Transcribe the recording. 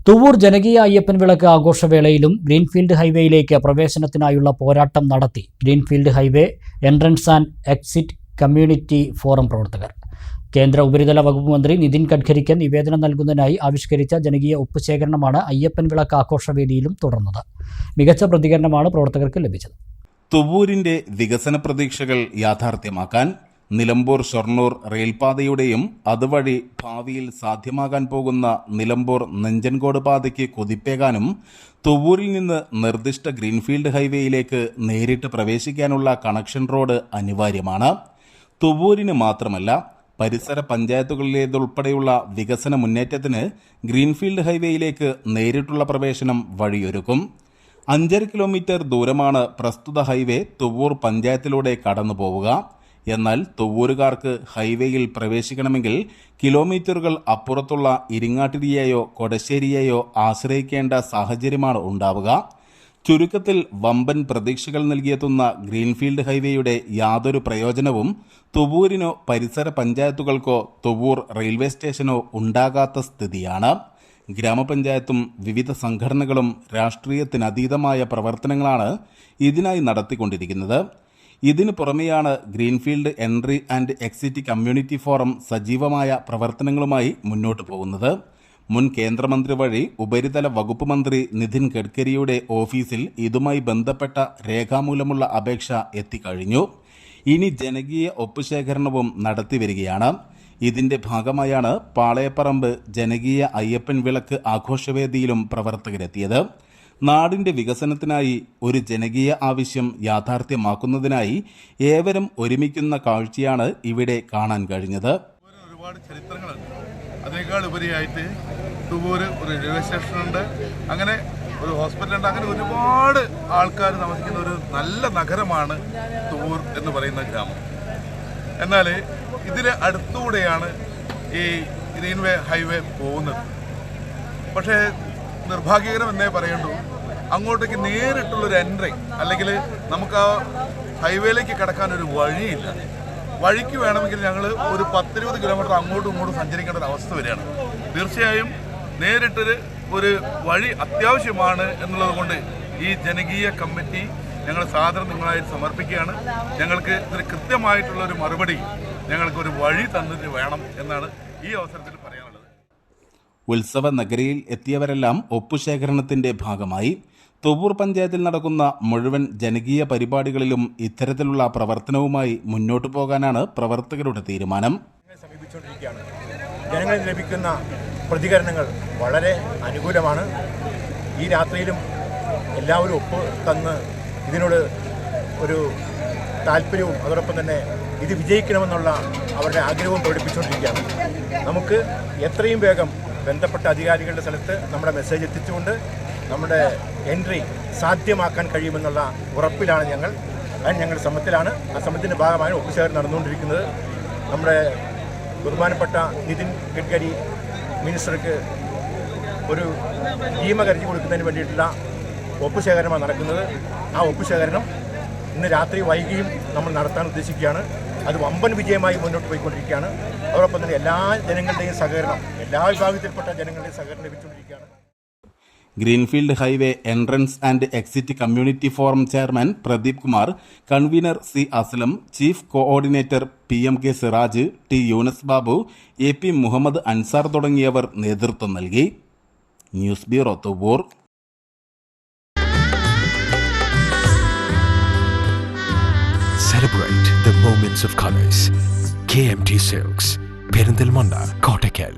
തുവ്വൂർ ജനകീയ അയ്യപ്പൻ വിളക്ക് ആഘോഷവേളയിലും ഗ്രീൻഫീൽഡ് ഹൈവേയിലേക്ക് പ്രവേശനത്തിനായുള്ള പോരാട്ടം നടത്തി greenfield highway entrance and exit community forum പ്രവർത്തകർ. കേന്ദ്ര ഉപരിതല വകുപ്പ് മന്ത്രി നിതിൻ ഗഡ്കരിക്ക് നിവേദനം നൽകുന്നതിനായി ആവിഷ്കരിച്ച ജനകീയ ഒപ്പുശേഖരണമാണ് അയ്യപ്പൻ വിളക്ക് ആഘോഷവേദിയിലും തുടർന്നത്. മികച്ച പ്രതികരണമാണ് പ്രവർത്തകർക്ക് ലഭിച്ചത്. തുവ്വൂരിന്റെ വികസന പ്രതീക്ഷകൾ യാഥാർത്ഥ്യമാക്കാൻ നിലമ്പൂർ ഷൊർണൂർ റെയിൽപാതയുടെയും അതുവഴി ഭാവിയിൽ സാധ്യമാകാൻ പോകുന്ന നിലമ്പൂർ നെഞ്ചൻകോട് പാതയ്ക്ക് കുതിപ്പേകാനും തുവ്വൂരിൽ നിന്ന് നിർദ്ദിഷ്ട ഗ്രീൻഫീൽഡ് ഹൈവേയിലേക്ക് നേരിട്ട് പ്രവേശിക്കാനുള്ള കണക്ഷൻ റോഡ് അനിവാര്യമാണ്. തുവ്വൂരിന് മാത്രമല്ല, പരിസര പഞ്ചായത്തുകളിലേതുൾപ്പെടെയുള്ള വികസന മുന്നേറ്റത്തിന് ഗ്രീൻഫീൽഡ് ഹൈവേയിലേക്ക് നേരിട്ടുള്ള പ്രവേശനം വഴിയൊരുക്കും. 5.5 കിലോമീറ്റർ ദൂരമാണ് പ്രസ്തുത ഹൈവേ തുവ്വൂർ പഞ്ചായത്തിലൂടെ കടന്നു പോവുക. എന്നാൽ തുവ്വൂരുകാർക്ക് ഹൈവേയിൽ പ്രവേശിക്കണമെങ്കിൽ കിലോമീറ്ററുകൾ അപ്പുറത്തുള്ള ഇരിങ്ങാട്ടിരിയെയോ കൊടശ്ശേരിയെയോ ആശ്രയിക്കേണ്ട സാഹചര്യമാണ് ഉണ്ടാവുക. ചുരുക്കത്തിൽ വമ്പൻ പ്രതീക്ഷകൾ നൽകിയെത്തുന്ന ഗ്രീൻഫീൽഡ് ഹൈവേയുടെ യാതൊരു പ്രയോജനവും തുവ്വൂരിനോ പരിസര പഞ്ചായത്തുകൾക്കോ തുവ്വൂർ റെയിൽവേ സ്റ്റേഷനോ ഉണ്ടാകാത്ത സ്ഥിതിയാണ്. ഗ്രാമപഞ്ചായത്തും വിവിധ സംഘടനകളും രാഷ്ട്രീയത്തിനതീതമായ പ്രവർത്തനങ്ങളാണ് ഇതിനായി നടത്തിക്കൊണ്ടിരിക്കുന്നത്. ഇതിനു പുറമെയാണ് greenfield entry and exit community forum സജീവമായ പ്രവർത്തനങ്ങളുമായി മുന്നോട്ട് പോകുന്നത്. മുൻ കേന്ദ്രമന്ത്രി വഴി ഉപരിതല വകുപ്പ് മന്ത്രി നിതിൻ ഗഡ്കരിയുടെ ഓഫീസിൽ ഇതുമായി ബന്ധപ്പെട്ട രേഖാമൂലമുള്ള അപേക്ഷ എത്തിക്കഴിഞ്ഞു. ഇനി ജനകീയ ഒപ്പുശേഖരണവും നടത്തിവരികയാണ്. ഇതിന്റെ ഭാഗമായാണ് പാളയപ്പറമ്പ് ജനകീയ അയ്യപ്പൻ വിളക്ക് ആഘോഷവേദിയിലും പ്രവർത്തകരെത്തിയത്. നാടിന്റെ വികസനത്തിനായി ഒരു ജനകീയ ആവശ്യം യാഥാർത്ഥ്യമാക്കുന്നതിനായി ഏവരും ഒരുമിക്കുന്ന കാഴ്ചയാണ് ഇവിടെ കാണാൻ കഴിഞ്ഞത്. ഒരുപാട് ചരിത്രങ്ങളുണ്ട്. അതിനേക്കാൾ ഉപരിയായിട്ട് തുവ്വൂർ ഒരു റെയിൽവേ സ്റ്റേഷനുണ്ട്, അങ്ങനെ ഒരു ഹോസ്പിറ്റലുണ്ട്, അങ്ങനെ ഒരുപാട് ആൾക്കാർ താമസിക്കുന്ന ഒരു നല്ല നഗരമാണ് തുവ്വൂർ എന്ന് പറയുന്ന ഗ്രാമം. എന്നാൽ ഇതിന് അടുത്തുകൂടെയാണ് ഈ ഗ്രീൻവേ ഹൈവേ പോകുന്നത്. പക്ഷേ നിർഭാഗ്യകരം എന്നേ പറയണ്ടു, അങ്ങോട്ടേക്ക് നേരിട്ടുള്ളൊരു എൻട്രി അല്ലെങ്കിൽ നമുക്ക് ആ ഹൈവേയിലേക്ക് കടക്കാൻ ഒരു വഴിയില്ല. വഴിക്ക് വേണമെങ്കിൽ ഞങ്ങൾ ഒരു 10-20 കിലോമീറ്റർ അങ്ങോട്ടും ഇങ്ങോട്ടും സഞ്ചരിക്കേണ്ട ഒരു അവസ്ഥ വരികയാണ്. തീർച്ചയായും നേരിട്ടൊരു വഴി അത്യാവശ്യമാണ് എന്നുള്ളത് കൊണ്ട് ഈ ജനകീയ കമ്മിറ്റി ഞങ്ങൾ സാധാരണ നിങ്ങളായിട്ട് സമർപ്പിക്കുകയാണ്. ഞങ്ങൾക്ക് ഇതിന് കൃത്യമായിട്ടുള്ളൊരു മറുപടി, ഞങ്ങൾക്കൊരു വഴി തന്നിട്ട് വേണം എന്നാണ് ഈ അവസരത്തിൽ പറയാനുള്ളത്. ഉത്സവ നഗരിയിൽ എത്തിയവരെല്ലാം ഒപ്പുശേഖരണത്തിന്റെ ഭാഗമായി. തുവ്വൂർ പഞ്ചായത്തിൽ നടക്കുന്ന മുഴുവൻ ജനകീയ പരിപാടികളിലും ഇത്തരത്തിലുള്ള പ്രവർത്തനവുമായി മുന്നോട്ടു പോകാനാണ് പ്രവർത്തകരുടെ തീരുമാനം. സമീപിച്ചുകൊണ്ടിരിക്കുകയാണ്. ജനങ്ങളിൽ ലഭിക്കുന്ന പ്രതികരണങ്ങൾ വളരെ അനുകൂലമാണ്. ഈ രാത്രിയിലും എല്ലാവരും ഒപ്പ് തന്ന് ഇതിനോട് ഒരു താല്പര്യവും അതോടൊപ്പം തന്നെ ഇത് വിജയിക്കണമെന്നുള്ള അവരുടെ ആഗ്രഹവും പ്രകടിപ്പിച്ചുകൊണ്ടിരിക്കുകയാണ്. നമുക്ക് എത്രയും വേഗം ബന്ധപ്പെട്ട അധികാരികളുടെ സ്ഥലത്ത് നമ്മുടെ മെസ്സേജ് എത്തിച്ചുകൊണ്ട് നമ്മുടെ എൻട്രി സാധ്യമാക്കാൻ കഴിയുമെന്നുള്ള ഉറപ്പിലാണ് ഞങ്ങൾ. അതിന് ഞങ്ങൾ ശ്രമത്തിലാണ്. ആ ശ്രമത്തിൻ്റെ ഭാഗമാണ് ഒപ്പുശേഖരണം നടന്നുകൊണ്ടിരിക്കുന്നത്. നമ്മുടെ ബഹുമാനപ്പെട്ട നിതിൻ ഗഡ്കരി മിനിസ്റ്റർക്ക് ഒരു ഭീമ കരുതി കൊടുക്കുന്നതിന് വേണ്ടിയിട്ടുള്ള ഒപ്പുശേഖരണമാണ് നടക്കുന്നത്. ആ ഒപ്പുശേഖരണം ഇന്ന് രാത്രി വൈകിയും നമ്മൾ നടത്താൻ ഉദ്ദേശിക്കുകയാണ്. അത് വമ്പൻ വിജയമായി മുന്നോട്ട് പോയിക്കൊണ്ടിരിക്കുകയാണ്. അതോടൊപ്പം തന്നെ എല്ലാ ജനങ്ങളുടെയും സഹകരണം, എല്ലാ വിഭാഗത്തിൽപ്പെട്ട ജനങ്ങളുടെയും സഹകരണം ലഭിച്ചുകൊണ്ടിരിക്കുകയാണ്. Greenfield highway entrance and exit community forum chairman Pradeep Kumar, convener C Aslam, chief coordinator PMK Siraj, T Younus Babu, AP Muhammad Ansar തുടങ്ങിയവർ നേതൃത്വം നൽകി. News bureau, Thuvvur. Celebrate the moments of colors. KMT Silks, Perindalmanda, Kottakkal.